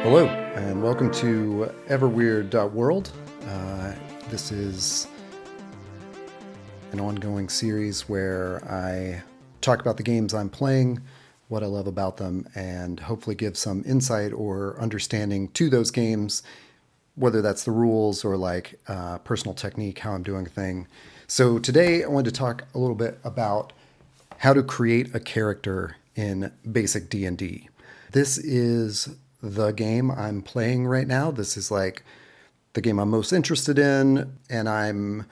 Hello, and welcome to Everweird.world. This is an ongoing series where I talk about the games I'm playing, what I love about them, and hopefully give some insight or understanding to those games, whether that's the rules or like personal technique, how I'm doing a thing. So today I wanted to talk a little bit about how to create a character in Basic D&D. This is the game I'm playing right now. This is like the game I'm most interested in, and I'm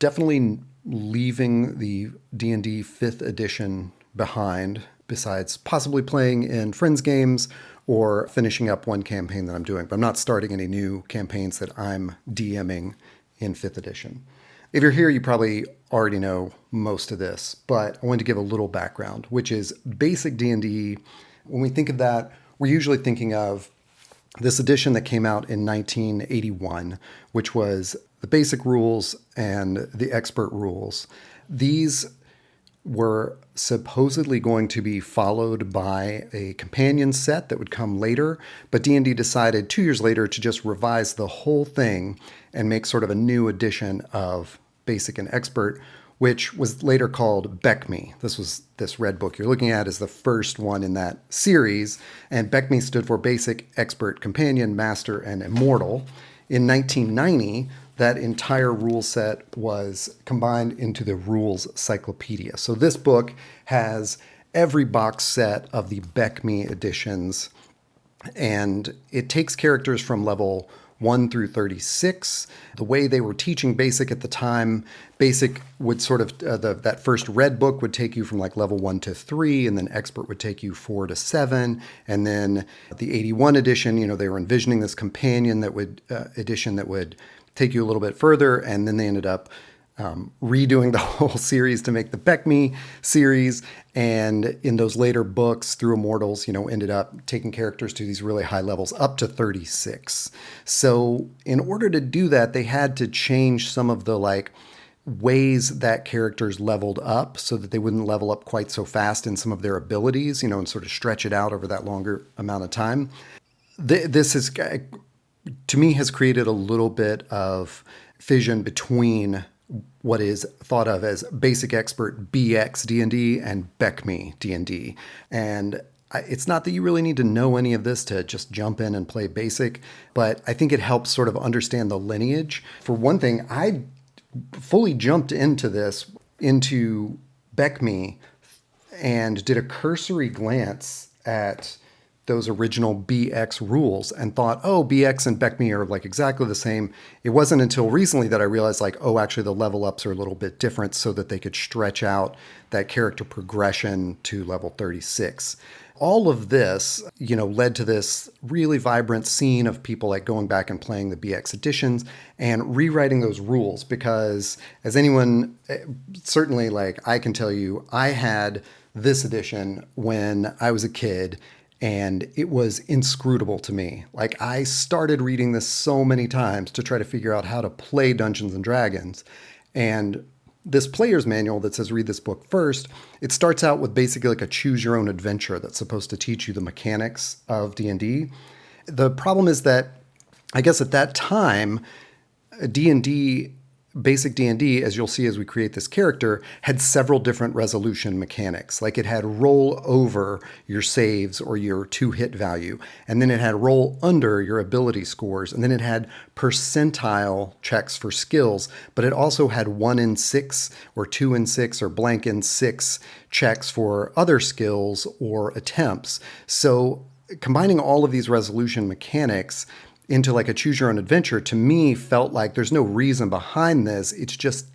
definitely leaving the D&D 5th edition behind, besides possibly playing in friends' games or finishing up one campaign that I'm doing. But I'm not starting any new campaigns that I'm DMing in 5th edition. If you're here, you probably already know most of this, but I wanted to give a little background, which is Basic D&D. When we think of that, we're usually thinking of this edition that came out in 1981, which was the basic rules and the expert rules. These were supposedly going to be followed by a companion set that would come later, but D&D decided 2 years later to just revise the whole thing and make sort of a new edition of Basic and Expert, which was later called BECMI. This red book you're looking at is the first one in that series, and BECMI stood for Basic, Expert, Companion, Master, and Immortal. In 1990, that entire rule set was combined into the Rules Cyclopedia. So this book has every box set of the BECMI editions, and it takes characters from level 1 through 36. The way they were teaching Basic at the time, Basic would sort of, that first red book would take you from like level 1 to 3, and then Expert would take you 4 to 7. And then the 81 edition, they were envisioning this companion edition that would take you a little bit further, and then they ended up redoing the whole series to make the BECMI series. And in those later books, through Immortals, ended up taking characters to these really high levels, up to 36. So in order to do that, they had to change some of the ways that characters leveled up so that they wouldn't level up quite so fast in some of their abilities, and sort of stretch it out over that longer amount of time. This is, to me, has created a little bit of fission between what is thought of as Basic Expert BX D&D and BECMI D&D. And it's not that you really need to know any of this to just jump in and play Basic, but I think it helps sort of understand the lineage. For one thing, I fully jumped into BECMI and did a cursory glance at those original BX rules and thought, oh, BX and BECMI are like exactly the same. It wasn't until recently that I realized actually the level ups are a little bit different so that they could stretch out that character progression to level 36. All of this, led to this really vibrant scene of people going back and playing the BX editions and rewriting those rules, because as anyone, certainly I can tell you, I had this edition when I was a kid, and it was inscrutable to me. I started reading this so many times to try to figure out how to play Dungeons and Dragons. And this player's manual that says read this book first, it starts out with basically a choose your own adventure that's supposed to teach you the mechanics of D&D. The problem is that, I guess at that time, D&D, Basic D&D, as you'll see as we create this character, had several different resolution mechanics. It had roll over your saves or your 2-hit value, and then it had roll under your ability scores, and then it had percentile checks for skills, but it also had 1 in 6 or 2 in 6 or blank in 6 checks for other skills or attempts. So combining all of these resolution mechanics into a choose your own adventure, to me, felt like there's no reason behind this. It's just,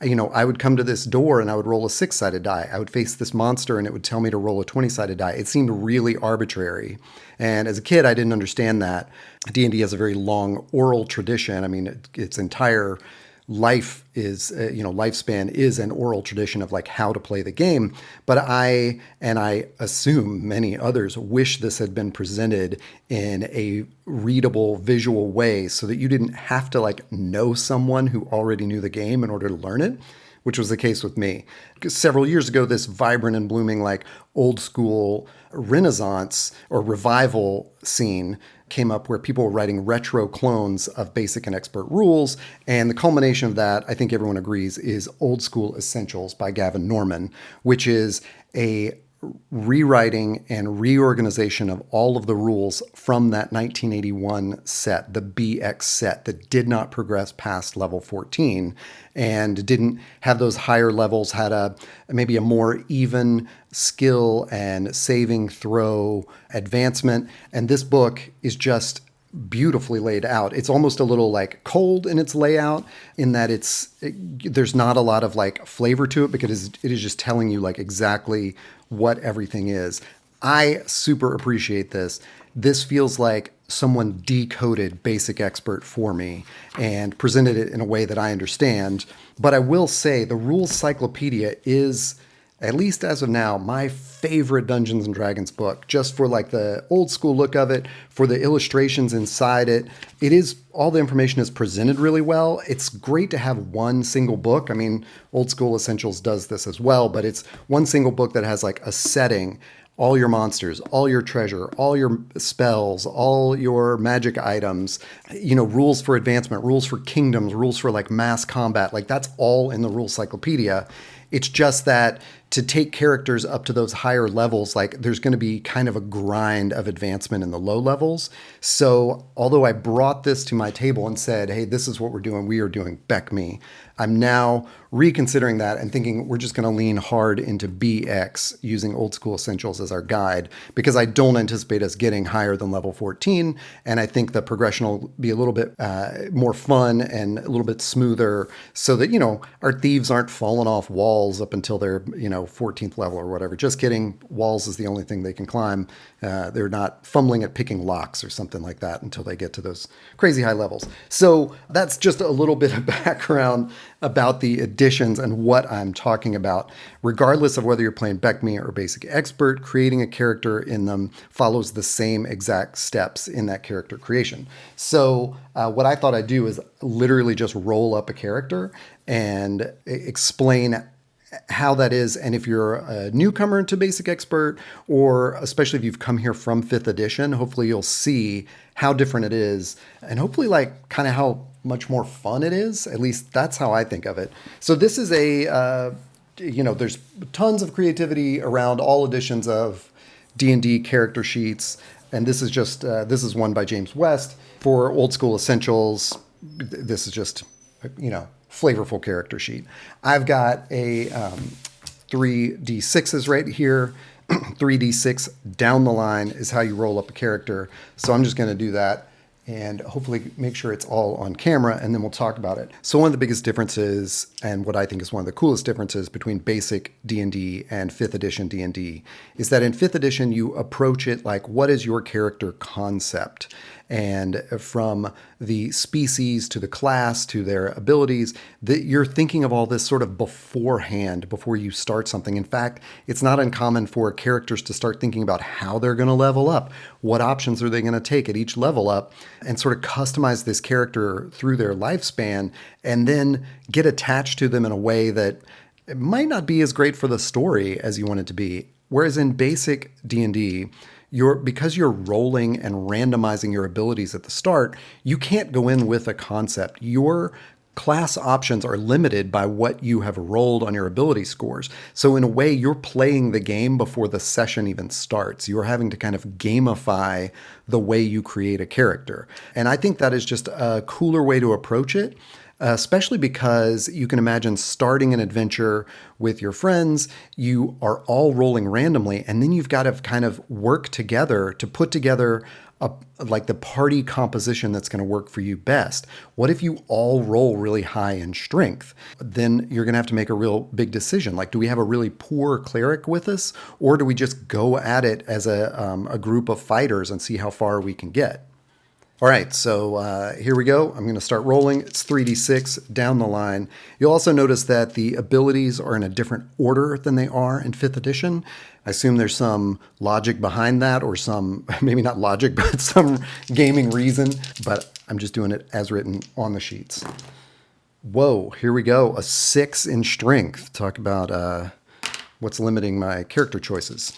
I would come to this door and I would roll a 6-sided die. I would face this monster and it would tell me to roll a 20-sided die. It seemed really arbitrary. And as a kid, I didn't understand that. D&D has a very long oral tradition. I mean, its entire life is, lifespan is an oral tradition of how to play the game. But I assume many others, wish this had been presented in a readable visual way so that you didn't have to know someone who already knew the game in order to learn it. which was the case with me. Several years ago, this vibrant and blooming, like old school Renaissance or revival scene came up where people were writing retro clones of basic and expert rules. And the culmination of that, I think everyone agrees, is Old School Essentials by Gavin Norman, which is a rewriting and reorganization of all of the rules from that 1981 set, the BX set, that did not progress past level 14 and didn't have those higher levels, had maybe a more even skill and saving throw advancement. And this book is just beautifully laid out. It's almost a little like cold in its layout, in that there's not a lot of like flavor to it, because it is just telling you like exactly what everything is. I super appreciate this. This feels like someone decoded Basic Expert for me and presented it in a way that I understand. But I will say the Rules Cyclopedia is, at least as of now, my favorite Dungeons and Dragons book, just for like the old school look of it, for the illustrations inside it. It is, all the information is presented really well. It's great to have one single book. I mean, Old School Essentials does this as well, but it's one single book that has like a setting, all your monsters, all your treasure, all your spells, all your magic items, rules for advancement, rules for kingdoms, rules for like mass combat. Like that's all in the Rules Cyclopedia. It's just that to take characters up to those higher levels, like there's going to be kind of a grind of advancement in the low levels. So although I brought this to my table and said, hey, this is what we're doing, we are doing BECMI, I'm now reconsidering that and thinking we're just going to lean hard into BX using Old School Essentials as our guide, because I don't anticipate us getting higher than level 14. And I think the progression will be a little bit more fun and a little bit smoother, so that, our thieves aren't falling off walls up until they're, 14th level or whatever. Just kidding. Walls is the only thing they can climb. They're not fumbling at picking locks or something like that until they get to those crazy high levels. So that's just a little bit of background about the additions and what I'm talking about. Regardless of whether you're playing BECMI or Basic Expert, creating a character in them follows the same exact steps in that character creation. So what I thought I'd do is literally just roll up a character and explain how that is. And if you're a newcomer to Basic Expert, or especially if you've come here from 5th edition, hopefully you'll see how different it is, and hopefully like kind of how much more fun it is. At least that's how I think of it. So this is there's tons of creativity around all editions of D&D character sheets. And this is just, this is one by James West. For Old School Essentials, this is just, flavorful character sheet. I've got a 3d6s right here. 3d6 down the line is how you roll up a character. So I'm just going to do that and hopefully make sure it's all on camera, and then we'll talk about it. So one of the biggest differences, and what I think is one of the coolest differences between Basic D&D and 5th edition D&D, is that in 5th edition you approach it like, what is your character concept? And from the species to the class to their abilities, that you're thinking of all this sort of beforehand, before you start something. In fact, it's not uncommon for characters to start thinking about how they're going to level up, what options are they going to take at each level up, and sort of customize this character through their lifespan, and then get attached to them in a way that it might not be as great for the story as you want it to be. Whereas in Basic D&D, because you're rolling and randomizing your abilities at the start, you can't go in with a concept. Your class options are limited by what you have rolled on your ability scores. So in a way, you're playing the game before the session even starts. You're having to kind of gamify the way you create a character. And I think that is just a cooler way to approach it. Especially because you can imagine starting an adventure with your friends, you are all rolling randomly, and then you've got to kind of work together to put together like the party composition that's going to work for you best. What if you all roll really high in strength? Then you're going to have to make a real big decision. Like, do we have a really poor cleric with us, or do we just go at it as a group of fighters and see how far we can get? All right, so here we go. I'm going to start rolling. It's 3d6 down the line. You'll also notice that the abilities are in a different order than they are in 5th edition. I assume there's some logic behind that, or some, maybe not logic, but some gaming reason. But I'm just doing it as written on the sheets. Whoa, here we go. A 6 in strength. Talk about what's limiting my character choices.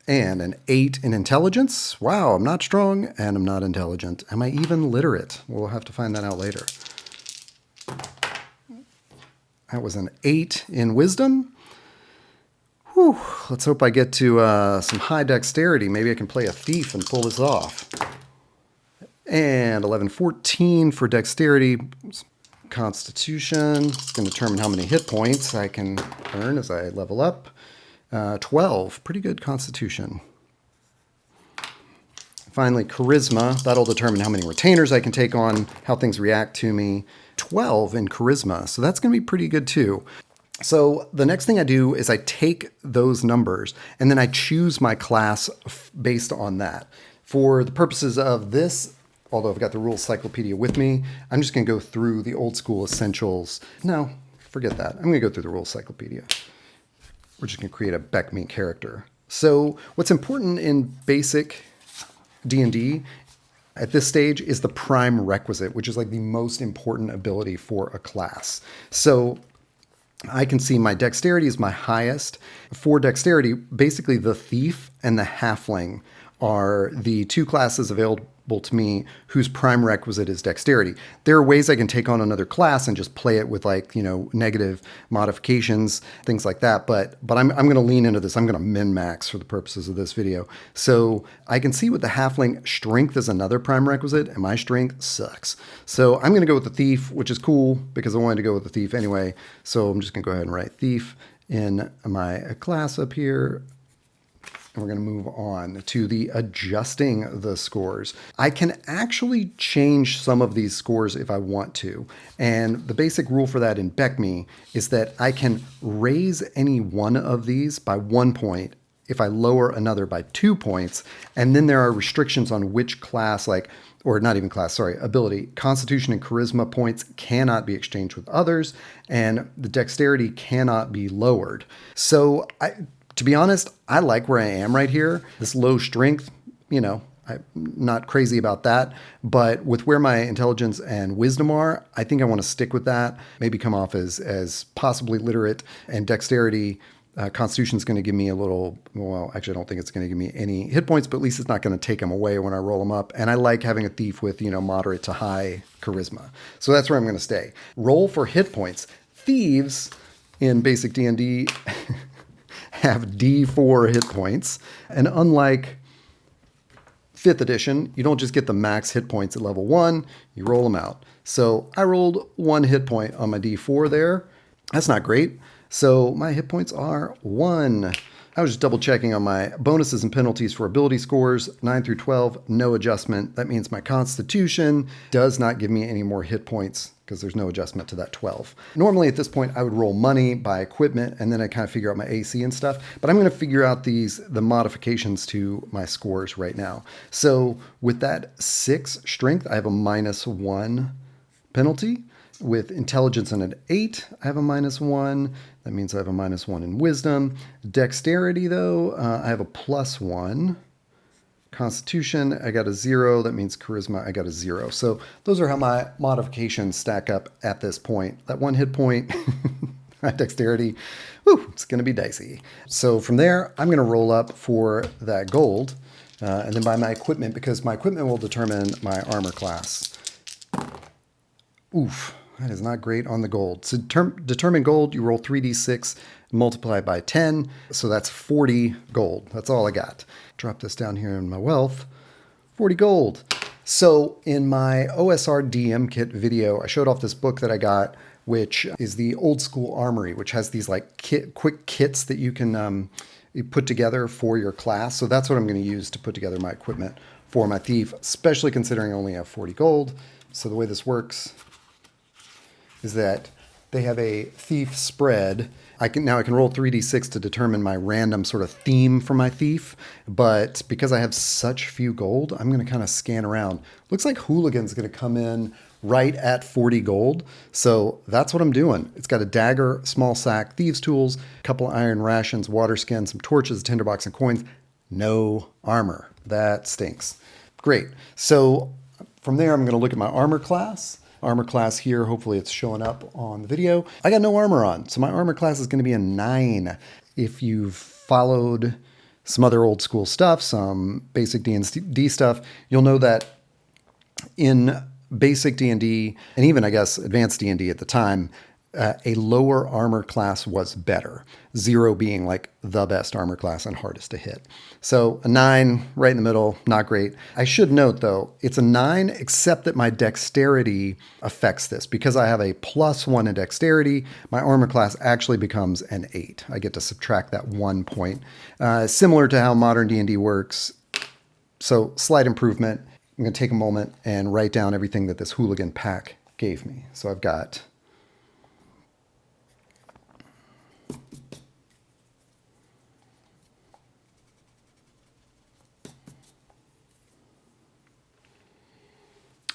And an 8 in intelligence. Wow, I'm not strong and I'm not intelligent. Am I even literate? We'll have to find that out later. That was an 8 in wisdom. Whew, let's hope I get to some high dexterity. Maybe I can play a thief and pull this off. And 11, 14 for dexterity. Constitution. It's going to determine how many hit points I can earn as I level up. 12, pretty good constitution. Finally, charisma. That'll determine how many retainers I can take on, how things react to me. 12 in charisma, so that's going to be pretty good too. So the next thing I do is I take those numbers and then I choose my class based on that. For the purposes of this, although I've got the rules cyclopedia with me, I'm just going to go through the old school essentials. No, forget that. I'm going to go through the rules cyclopedia. We're just going to create a BECMI character. So what's important in basic D&D at this stage is the Prime Requisite, which is like the most important ability for a class. So I can see my dexterity is my highest. For dexterity, basically the thief and the halfling are the two classes available to me whose prime requisite is dexterity. There are ways I can take on another class and just play it with negative modifications, things like that. But I'm going to lean into this. I'm going to min-max for the purposes of this video. So I can see with the halfling, strength is another prime requisite, and my strength sucks. So I'm going to go with the thief, which is cool because I wanted to go with the thief anyway. So I'm just going to go ahead and write thief in my class up here. And we're going to move on to the adjusting the scores. I can actually change some of these scores if I want to. And the basic rule for that in BECMI is that I can raise any one of these by 1 point if I lower another by 2 points. And then there are restrictions on which class, ability. Constitution and charisma points cannot be exchanged with others, and the dexterity cannot be lowered. So to be honest, I like where I am right here. This low strength, I'm not crazy about that. But with where my intelligence and wisdom are, I think I want to stick with that. Maybe come off as possibly literate. And dexterity, constitution is going to give me I don't think it's going to give me any hit points, but at least it's not going to take them away when I roll them up. And I like having a thief with, moderate to high charisma. So that's where I'm going to stay. Roll for hit points. Thieves in basic D&D have D4 hit points. And unlike 5th edition, you don't just get the max hit points at level 1, you roll them out. So I rolled 1 hit point on my D4 there. That's not great. So my hit points are 1. I was just double checking on my bonuses and penalties for ability scores, 9 through 12, no adjustment. That means my constitution does not give me any more hit points because there's no adjustment to that 12. Normally at this point, I would roll money by equipment and then I kind of figure out my AC and stuff, but I'm going to figure out the modifications to my scores right now. So with that 6 strength, I have a -1 penalty. With intelligence and an 8, I have a -1. That means I have a -1 in wisdom. Dexterity, though, I have a +1. Constitution, I got a 0. That means charisma, I got a 0. So those are how my modifications stack up at this point. That 1 hit point, my dexterity, it's going to be dicey. So from there, I'm going to roll up for that gold, and then buy my equipment, because my equipment will determine my armor class. That is not great on the gold. So determine gold, you roll 3d6, multiply by 10. So that's 40 gold. That's all I got. Drop this down here in my wealth. 40 gold. So in my OSR DM kit video, I showed off this book that I got, which is the Old School Armory, which has these quick kits that you can you put together for your class. So that's what I'm going to use to put together my equipment for my thief, especially considering I only have 40 gold. So the way this works is that they have a thief spread. I can roll 3d6 to determine my random sort of theme for my thief, but because I have such few gold, I'm going to kind of scan around. Looks like Hooligan's going to come in right at 40 gold, so that's what I'm doing. It's got a dagger, small sack, thieves' tools, a couple of iron rations, water skin, some torches, a tinderbox, and coins. No armor. That stinks. Great. So from there, I'm going to look at my armor class. armor class here. Hopefully it's showing up on the video. I got no armor on, so my armor class is going to be a 9. If you've followed some other old school stuff, some basic D&D stuff, you'll know that in basic D&D, and even, I guess, advanced D&D at the time, a lower armor class was better. 0 being like the best armor class and hardest to hit. So a 9, right in the middle, not great. I should note, though, it's a 9, except that my dexterity affects this. Because I have a +1 in dexterity, my armor class actually becomes an 8. I get to subtract that 1 point. Similar to how modern D&D works. So slight improvement. I'm going to take a moment and write down everything that this hooligan pack gave me. So I've got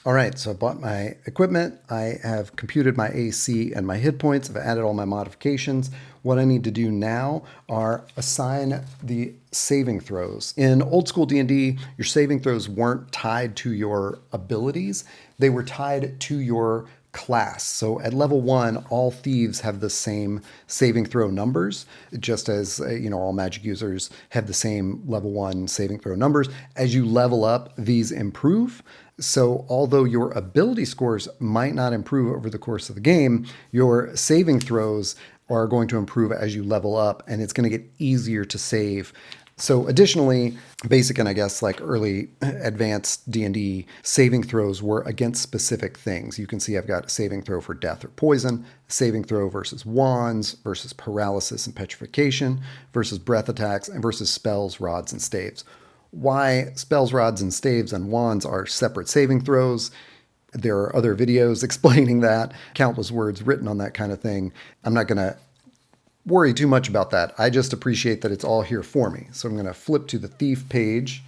all right, so I bought my equipment. I have computed my AC and my hit points. I've added all my modifications. What I need to do now are assign the saving throws. In old school D&D, your saving throws weren't tied to your abilities. They were tied to your class. So at level 1, all thieves have the same saving throw numbers, just as all magic users have the same level 1 saving throw numbers. As you level up, these improve. So although your ability scores might not improve over the course of the game, your saving throws are going to improve as you level up, and it's going to get easier to save. So additionally, basic and I guess like early advanced D&D saving throws were against specific things. You can see I've got a saving throw for death or poison, a saving throw versus wands, versus paralysis and petrification, versus breath attacks, and versus spells, rods, and staves. Why spells, rods, and staves and wands are separate saving throws. There are other videos explaining that, countless words written on that kind of thing. I'm not going to worry too much about that. I just appreciate that it's all here for me. So I'm going to flip to the thief page.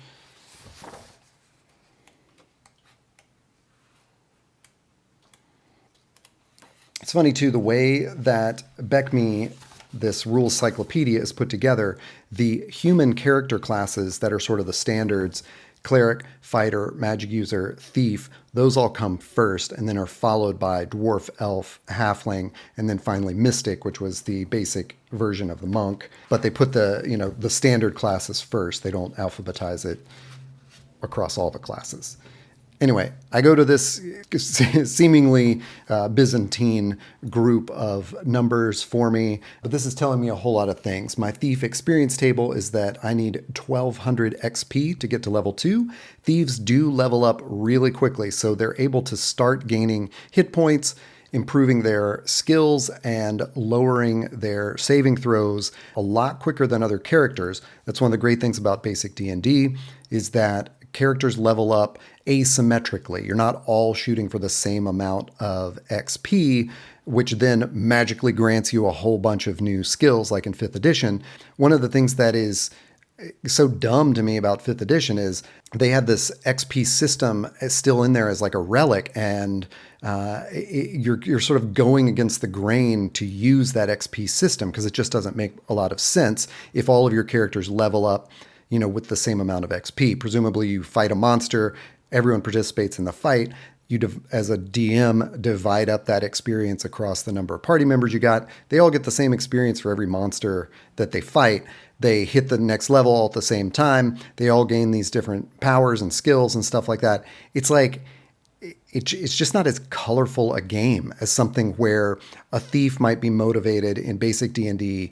It's funny too, the way that BECMI, this rules cyclopedia, is put together. The human character classes that are sort of the standards, cleric, fighter, magic user, thief, those all come first and then are followed by dwarf, elf, halfling, and then finally mystic, which was the basic version of the monk. But they put the standard classes first. They don't alphabetize it across all the classes. Anyway, I go to this seemingly Byzantine group of numbers for me, but this is telling me a whole lot of things. My thief experience table is that I need 1200 XP to get to level 2. Thieves do level up really quickly, so they're able to start gaining hit points, improving their skills, and lowering their saving throws a lot quicker than other characters. That's one of the great things about basic D&D is that characters level up asymmetrically. You're not all shooting for the same amount of XP, which then magically grants you a whole bunch of new skills like in 5th edition. One of the things that is so dumb to me about 5th edition is they had this XP system still in there as like a relic, and you're sort of going against the grain to use that XP system because it just doesn't make a lot of sense if all of your characters level up with the same amount of XP. Presumably you fight a monster, everyone participates in the fight. You, as a DM, divide up that experience across the number of party members you got. They all get the same experience for every monster that they fight. They hit the next level all at the same time. They all gain these different powers and skills and stuff like that. It's like, it's just not as colorful a game as something where a thief might be motivated in basic D&D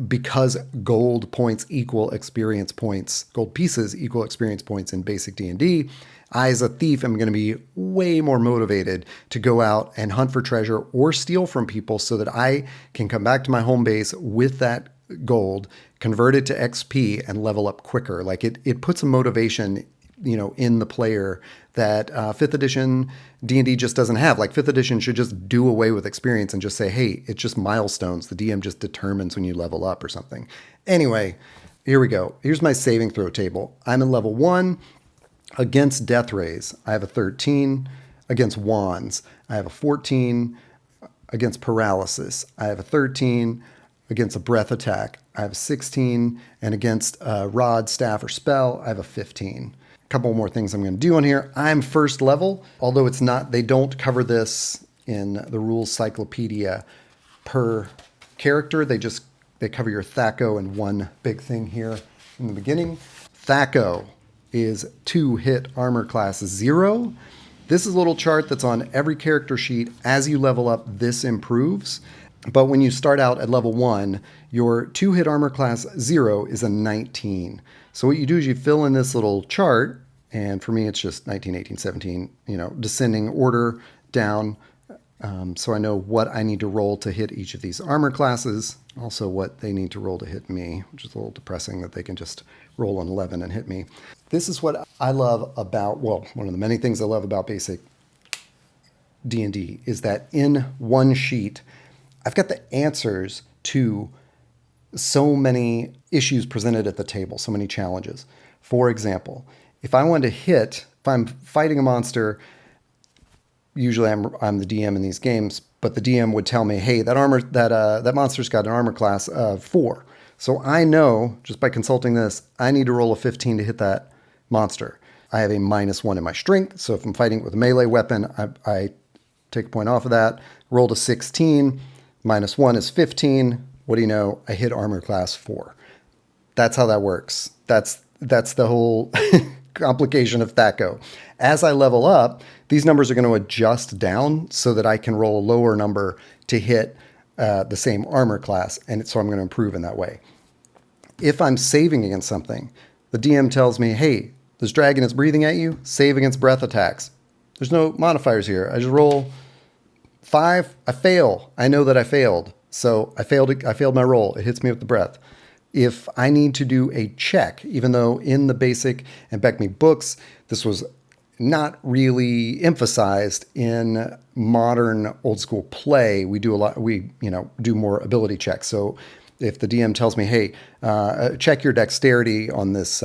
because gold points equal experience points, gold pieces equal experience points in basic D&D. I, as a thief, am going to be way more motivated to go out and hunt for treasure or steal from people so that I can come back to my home base with that gold, convert it to XP, and level up quicker. Like it puts a motivation in the player that 5th edition D&D just doesn't have. Like 5th edition should just do away with experience and just say, hey, it's just milestones. The DM just determines when you level up or something. Anyway, here we go. Here's my saving throw table. I'm in level 1. Against death rays, I have a 13. Against wands, I have a 14. Against paralysis, I have a 13. Against a breath attack, I have a 16. And against a rod, staff, or spell, I have a 15. couple more things I'm going to do on here. I'm first level, although it's not, they don't cover this in the rules cyclopedia per character. They cover your THAC0 in one big thing here in the beginning. THAC0 is 2-hit armor class 0. This is a little chart that's on every character sheet. As you level up, this improves. But when you start out at level 1, your 2-hit armor class 0 is a 19. So what you do is you fill in this little chart, and for me it's just 19, 18, 17, descending order down. So I know what I need to roll to hit each of these armor classes, also what they need to roll to hit me, which is a little depressing that they can just roll an 11 and hit me. This is what I love about, well, one of the many things I love about basic D&D is that in one sheet, I've got the answers to so many issues presented at the table, so many challenges. For example, if I want to hit, if I'm fighting a monster, usually I'm the DM in these games, but the DM would tell me, hey, that monster's got an armor class of 4. So I know, just by consulting this, I need to roll a 15 to hit that monster. I have a -1 in my strength, so if I'm fighting it with a melee weapon, I take a point off of that, rolled a 16, -1 is 15. What do you know? I hit armor class 4. That's how that works. That's the whole complication of THAC0. As I level up, these numbers are going to adjust down so that I can roll a lower number to hit the same armor class, and so I'm going to improve in that way. If I'm saving against something, the DM tells me, hey, this dragon is breathing at you, save against breath attacks. There's no modifiers here. I just roll 5, I fail. I know that I failed. So I failed my roll. It hits me with the breath. If I need to do a check, even though in the Basic and BECMI books, this was not really emphasized in modern old school play, we do more ability checks. So if the DM tells me, hey, check your dexterity on this,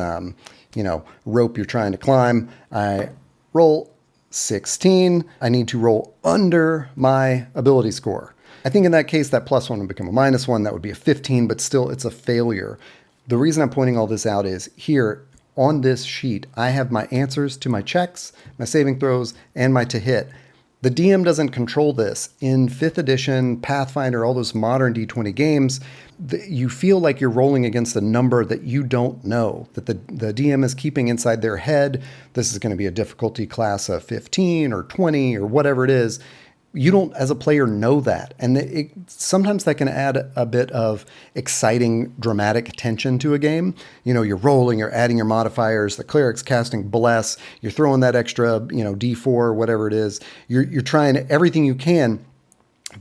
rope you're trying to climb, I roll 16. I need to roll under my ability score. I think in that case, that +1 would become a -1. That would be a 15, but still it's a failure. The reason I'm pointing all this out is here on this sheet, I have my answers to my checks, my saving throws, and my to hit. The DM doesn't control this. In 5th edition, Pathfinder, all those modern D20 games, you feel like you're rolling against a number that you don't know, that the DM is keeping inside their head. This is going to be a difficulty class of 15 or 20 or whatever it is. You don't, as a player, know that. And sometimes that can add a bit of exciting, dramatic tension to a game. You're rolling, you're adding your modifiers, the cleric's casting Bless, you're throwing that extra, D4, whatever it is. You're trying everything you can,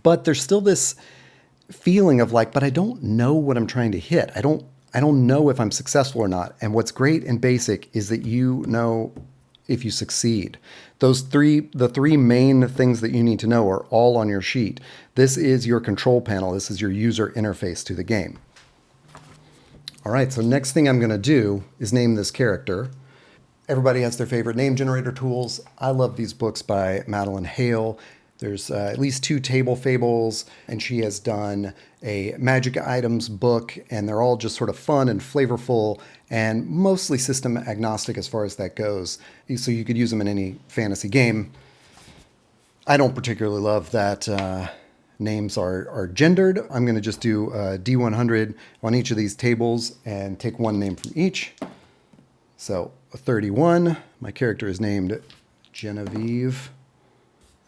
but there's still this feeling of but I don't know what I'm trying to hit. I don't know if I'm successful or not. And what's great in Basic is that you know if you succeed. The three main things that you need to know are all on your sheet. This is your control panel. This is your user interface to the game. All right, so next thing I'm going to do is name this character. Everybody has their favorite name generator tools. I love these books by Madeline Hale. There's at least 2 table fables, and she has done a magic items book, and they're all just sort of fun and flavorful and mostly system agnostic as far as that goes. So you could use them in any fantasy game. I don't particularly love that names are gendered. I'm going to just do D100 on each of these tables and take one name from each. So 31, my character is named Genevieve.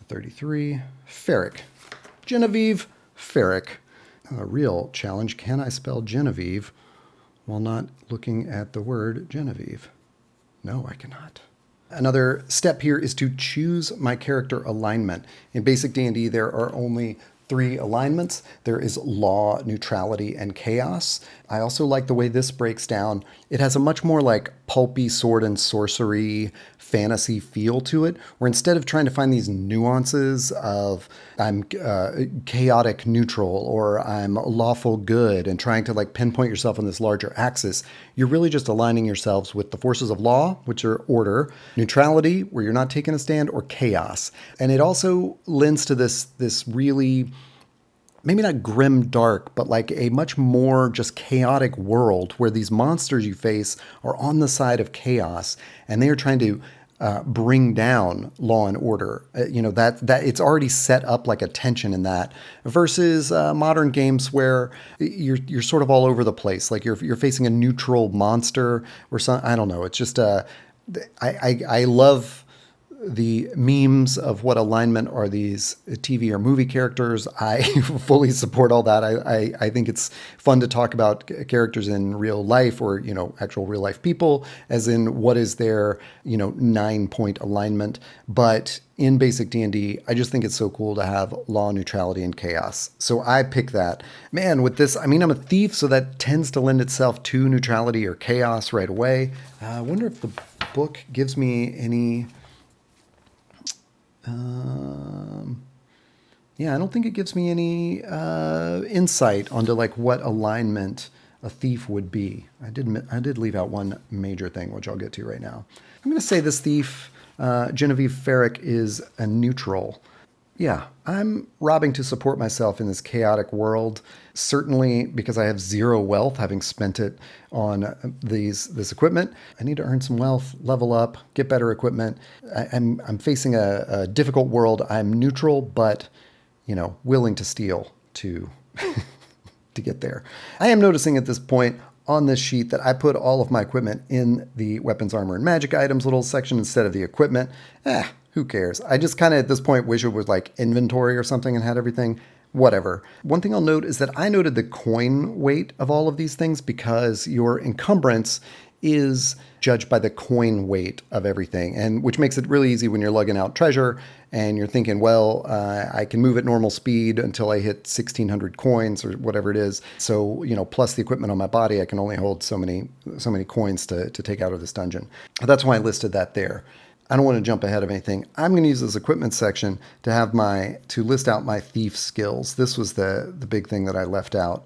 33, Ferric. Genevieve Ferric. A real challenge, can I spell Genevieve while not looking at the word Genevieve? No, I cannot. Another step here is to choose my character alignment. In Basic D&D, there are only 3 alignments. There is law, neutrality, and chaos. I also like the way this breaks down. It has a much more pulpy sword and sorcery fantasy feel to it, where instead of trying to find these nuances of I'm chaotic neutral or I'm lawful good and trying to pinpoint yourself on this larger axis, you're really just aligning yourselves with the forces of law, which are order, neutrality, where you're not taking a stand, or chaos. And it also lends to this really maybe not grim dark, but like a much more just chaotic world where these monsters you face are on the side of chaos and they are trying to bring down law and order. That it's already set up like a tension in that versus modern games where you're sort of all over the place. Like you're facing a neutral monster or some. I don't know. It's just I love the memes of what alignment are these TV or movie characters. I fully support all that. I think it's fun to talk about characters in real life or, actual real life people, as in what is their, 9-point alignment. But in Basic D&D, I just think it's so cool to have law, neutrality, and chaos. So I pick that. Man, with this, I'm a thief, so that tends to lend itself to neutrality or chaos right away. I wonder if the book gives me any... yeah, I don't think it gives me any insight onto like what alignment a thief would be. I did leave out one major thing, which I'll get to right now. I'm going to say this thief, Genevieve Ferrick, is a neutral. Yeah, I'm robbing to support myself in this chaotic world, certainly because I have zero wealth, having spent it on this equipment. I need to earn some wealth, level up, get better equipment. I'm facing a difficult world. I'm neutral, but, willing to steal to to get there. I am noticing at this point on this sheet that I put all of my equipment in the weapons, armor, and magic items little section instead of the equipment. Who cares? I just kind of at this point wish it was like inventory or something and had everything. Whatever. One thing I'll note is that I noted the coin weight of all of these things because your encumbrance is judged by the coin weight of everything, and which makes it really easy when you're lugging out treasure and you're thinking, well, I can move at normal speed until I hit 1,600 coins or whatever it is. So, plus the equipment on my body, I can only hold so many coins to take out of this dungeon. That's why I listed that there. I don't want to jump ahead of anything. I'm going to use this equipment section to list out my thief skills. This was the big thing that I left out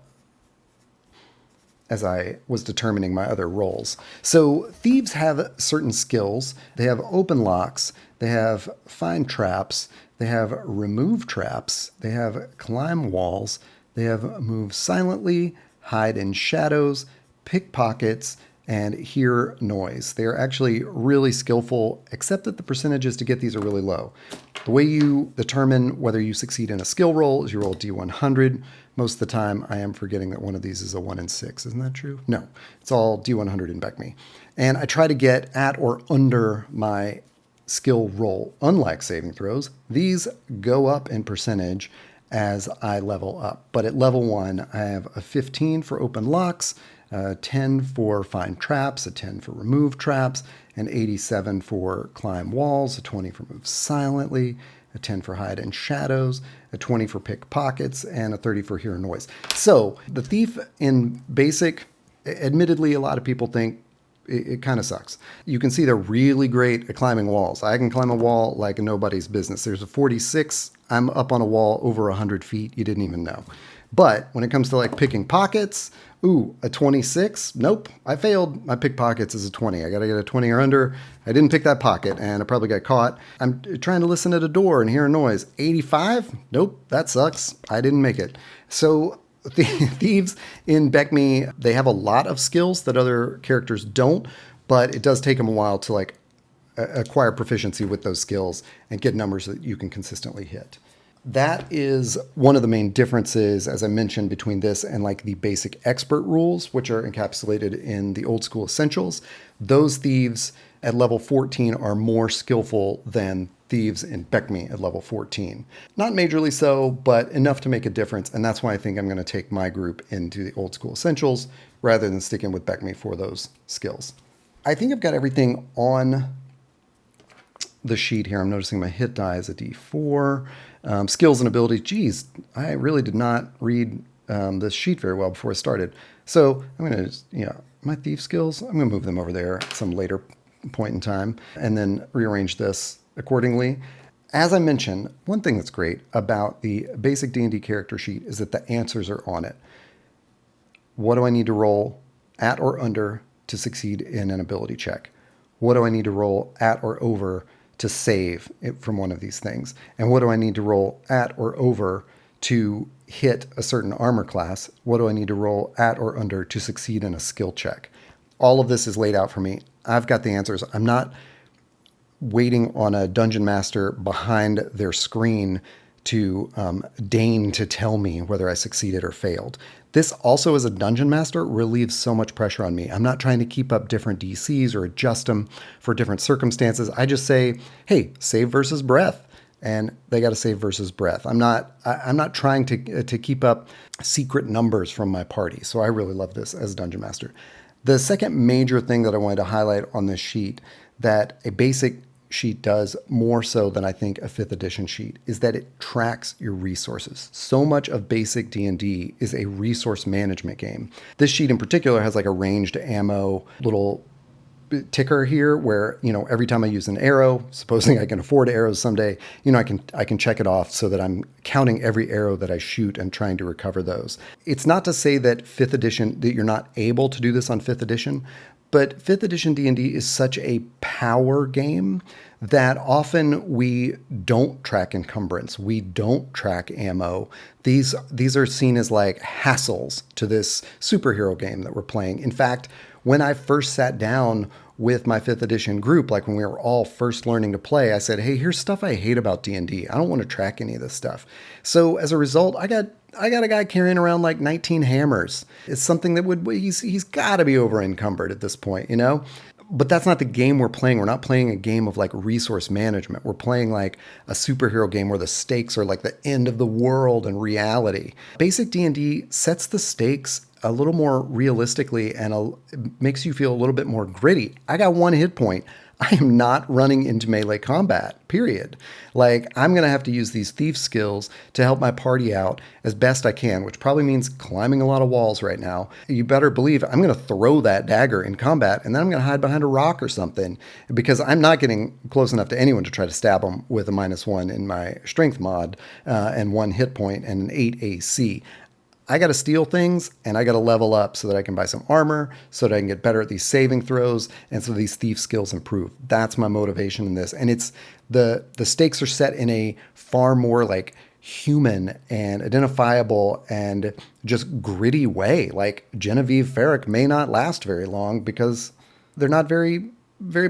as I was determining my other roles. So thieves have certain skills. They have open locks. They have find traps. They have remove traps. They have climb walls. They have move silently, hide in shadows, pickpockets, and hear noise. They are actually really skillful, except that the percentages to get these are really low. The way you determine whether you succeed in a skill roll is you roll D100. Most of the time, I am forgetting that one of these is a 1 in 6. Isn't that true? No, it's all D100 in BECMI. And I try to get at or under my skill roll. Unlike saving throws, these go up in percentage as I level up. But at level 1, I have a 15 for open locks, 10 for find traps, a 10 for remove traps, an 87 for climb walls, a 20 for move silently, a 10 for hide in shadows, a 20 for pickpockets, and a 30 for hear noise. So the thief in basic, admittedly, a lot of people think it kind of sucks. You can see they're really great at climbing walls. I can climb a wall like nobody's business. There's a 46. I'm up on a wall over 100 feet. You didn't even know. But when it comes to like picking pockets, a 26? Nope, I failed. My pickpockets is a 20. I got to get a 20 or under. I didn't pick that pocket and I probably got caught. I'm trying to listen at a door and hear a noise. 85? Nope, that sucks. I didn't make it. So thieves in BECMI, they have a lot of skills that other characters don't, but it does take them a while to like acquire proficiency with those skills and get numbers that you can consistently hit. That is one of the main differences, as I mentioned, between this and like the basic expert rules, which are encapsulated in the old school essentials. Those thieves at level 14 are more skillful than thieves in BECMI at level 14. Not majorly so, but enough to make a difference. And that's why I think I'm going to take my group into the old school essentials rather than sticking with BECMI for those skills. I think I've got everything on the sheet here. I'm noticing my hit die is a D4. Skills and abilities. Geez, I really did not read this sheet very well before I started. So I'm going to, my thief skills, I'm going to move them over there at some later point in time and then rearrange this accordingly. As I mentioned, one thing that's great about the basic D&D character sheet is that the answers are on it. What do I need to roll at or under to succeed in an ability check? What do I need to roll at or over to save it from one of these things? And what do I need to roll at or over to hit a certain armor class? What do I need to roll at or under to succeed in a skill check? All of this is laid out for me. I've got the answers. I'm not waiting on a dungeon master behind their screen to deign to tell me whether I succeeded or failed. This also, as a dungeon master, relieves so much pressure on me. I'm not trying to keep up different DCs or adjust them for different circumstances. I just say, hey, save versus breath. And they got to save versus breath. I'm not trying to keep up secret numbers from my party. So I really love this as a dungeon master. The second major thing that I wanted to highlight on this sheet that a basic sheet does more so than I think a 5th edition sheet is that it tracks your resources. So much of basic D&D is a resource management game. This sheet in particular has like a ranged ammo little ticker here where, every time I use an arrow, supposing I can afford arrows someday, I can check it off so that I'm counting every arrow that I shoot and trying to recover those. It's not to say that 5th edition, that you're not able to do this on 5th edition, but 5th edition D&D is such a power game that often we don't track encumbrance. We don't track ammo. These are seen as like hassles to this superhero game that we're playing. In fact, when I first sat down with my 5th edition group, like when we were all first learning to play, I said, hey, here's stuff I hate about D&D. I don't want to track any of this stuff. So as a result, I got a guy carrying around like 19 hammers. It's something that he's got to be over encumbered at this point, But that's not the game we're playing. We're not playing a game of like resource management. We're playing like a superhero game where the stakes are like the end of the world and reality. Basic D&D sets the stakes a little more realistically and makes you feel a little bit more gritty. I got 1 hit point. I am not running into melee combat, period. Like, I'm going to have to use these thief skills to help my party out as best I can, which probably means climbing a lot of walls right now. You better believe I'm going to throw that dagger in combat, and then I'm going to hide behind a rock or something, because I'm not getting close enough to anyone to try to stab them with a -1 in my strength mod and 1 hit point and an 8 AC. I got to steal things and I got to level up so that I can buy some armor, so that I can get better at these saving throws, and so these thief skills improve. That's my motivation in this. And it's the stakes are set in a far more like human and identifiable and just gritty way. Like Genevieve Farrick may not last very long because they're not very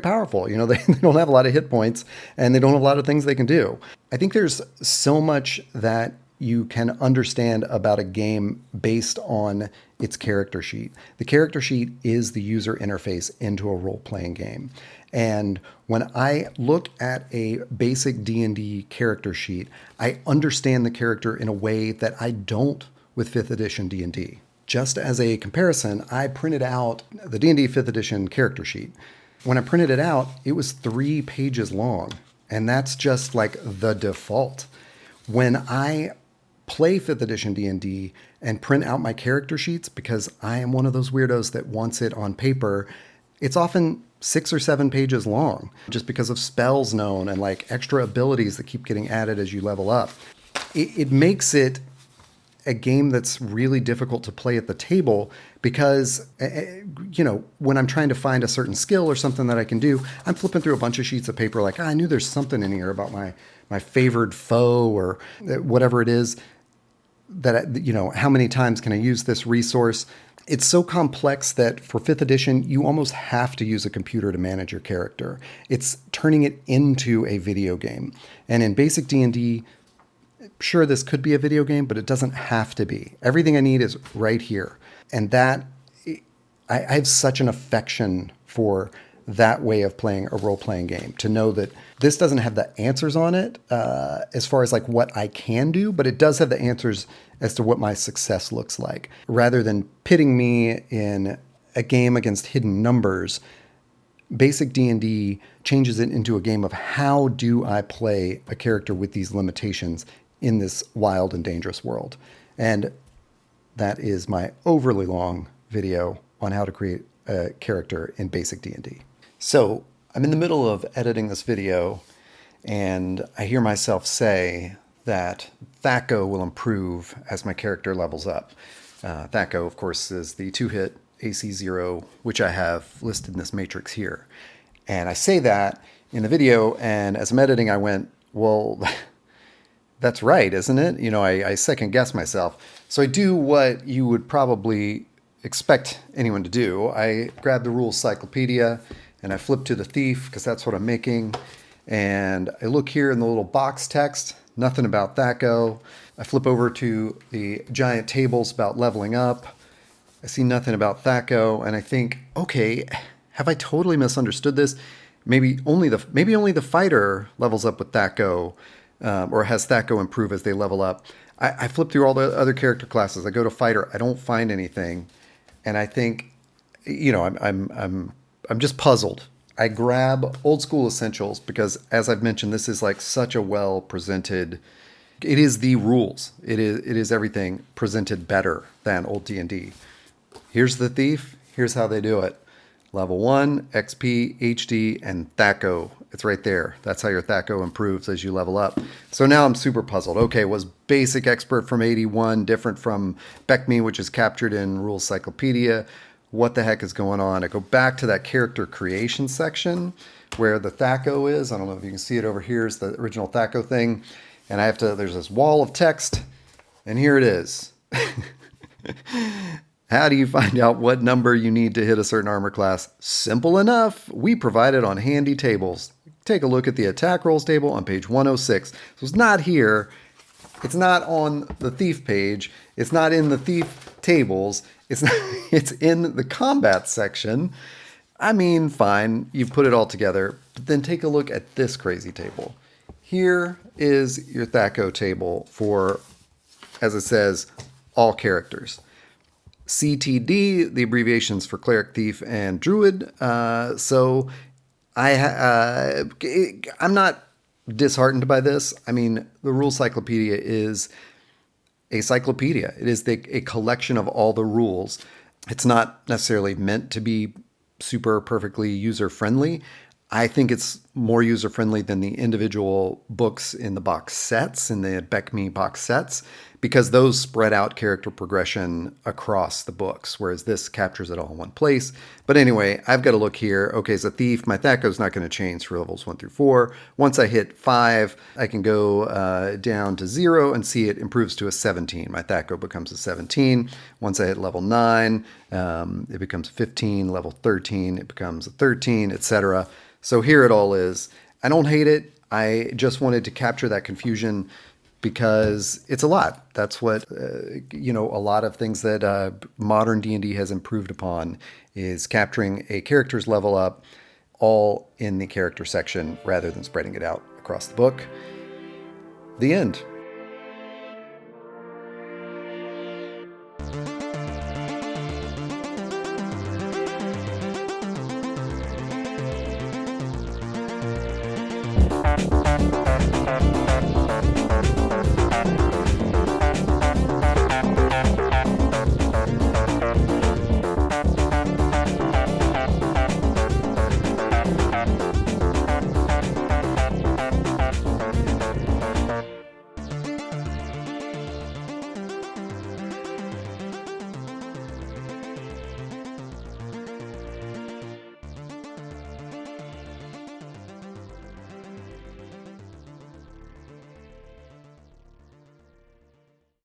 powerful. They don't have a lot of hit points and they don't have a lot of things they can do. I think there's so much that you can understand about a game based on its character sheet. The character sheet is the user interface into a role-playing game. And when I look at a basic D&D character sheet, I understand the character in a way that I don't with 5th edition D&D. Just as a comparison, I printed out the D&D 5th edition character sheet. When I printed it out, it was 3 pages long, and that's just like the default. When I play 5th edition D&D and print out my character sheets, because I am one of those weirdos that wants it on paper, it's often 6 or 7 pages long just because of spells known and like extra abilities that keep getting added as you level up. It makes it a game that's really difficult to play at the table because, when I'm trying to find a certain skill or something that I can do, I'm flipping through a bunch of sheets of paper like, I knew there's something in here about my favored foe or whatever it is. That, how many times can I use this resource? It's so complex that for 5th edition, you almost have to use a computer to manage your character. It's turning it into a video game. And in basic D&D, sure, this could be a video game, but it doesn't have to be. Everything I need is right here. And that, I have such an affection for that way of playing a role-playing game, to know that this doesn't have the answers on it as far as like what I can do, but it does have the answers as to what my success looks like. Rather than pitting me in a game against hidden numbers, basic D&D changes it into a game of how do I play a character with these limitations in this wild and dangerous world. And that is my overly long video on how to create a character in basic D&D. So I'm in the middle of editing this video, and I hear myself say that THAC0 will improve as my character levels up. THAC0, of course, is the 2-hit AC 0, which I have listed in this matrix here. And I say that in the video, and as I'm editing, I went, well, that's right, isn't it? I second guess myself. So I do what you would probably expect anyone to do. I grab the rules cyclopedia and I flip to the thief because that's what I'm making. And I look here in the little box text, nothing about THAC0. I flip over to the giant tables about leveling up. I see nothing about THAC0, and I think, okay, have I totally misunderstood this? Maybe only the fighter levels up with THAC0, or has THAC0 improve as they level up. I flip through all the other character classes. I go to fighter. I don't find anything, and I think, I'm just puzzled. I grab old school essentials because, as I've mentioned, this is like such a well presented. It is the rules. It is everything presented better than old D&D. Here's the thief. Here's how they do it. Level 1, XP, HD, and THAC0. It's right there. That's how your THAC0 improves as you level up. So now I'm super puzzled. Okay, was Basic Expert from 81 different from BECMI, which is captured in Rules Cyclopedia? What the heck is going on? I go back to that character creation section where the THAC0 is. I don't know if you can see it over here. It's the original THAC0 thing. And there's this wall of text, and here it is. How do you find out what number you need to hit a certain armor class? Simple enough. We provide it on handy tables. Take a look at the attack rolls table on page 106. So it's not here. It's not on the thief page. It's not in the thief tables. It's in the combat section. I mean, fine. You've put it all together. But then take a look at this crazy table. Here is your THAC0 table for, as it says, all characters. CTD, the abbreviations for Cleric, Thief, and Druid. So I'm not disheartened by this. I mean, the Rules Cyclopedia is a cyclopedia. It is a collection of all the rules. It's not necessarily meant to be super perfectly user-friendly. I think it's more user-friendly than the individual books in the box sets, in the BECMI box sets, because those spread out character progression across the books, whereas this captures it all in one place. But anyway, I've got to look here. Okay, as a thief, my THAC0 is not going to change for levels 1 through 4. Once I hit 5, I can go down to 0 and see it improves to a 17. My THAC0 becomes a 17. Once I hit level 9, it becomes 15. Level 13, it becomes a 13, etc. So here it all is. I don't hate it. I just wanted to capture that confusion because it's a lot. That's what, a lot of things that modern D&D has improved upon is capturing a character's level up all in the character section rather than spreading it out across the book. The end.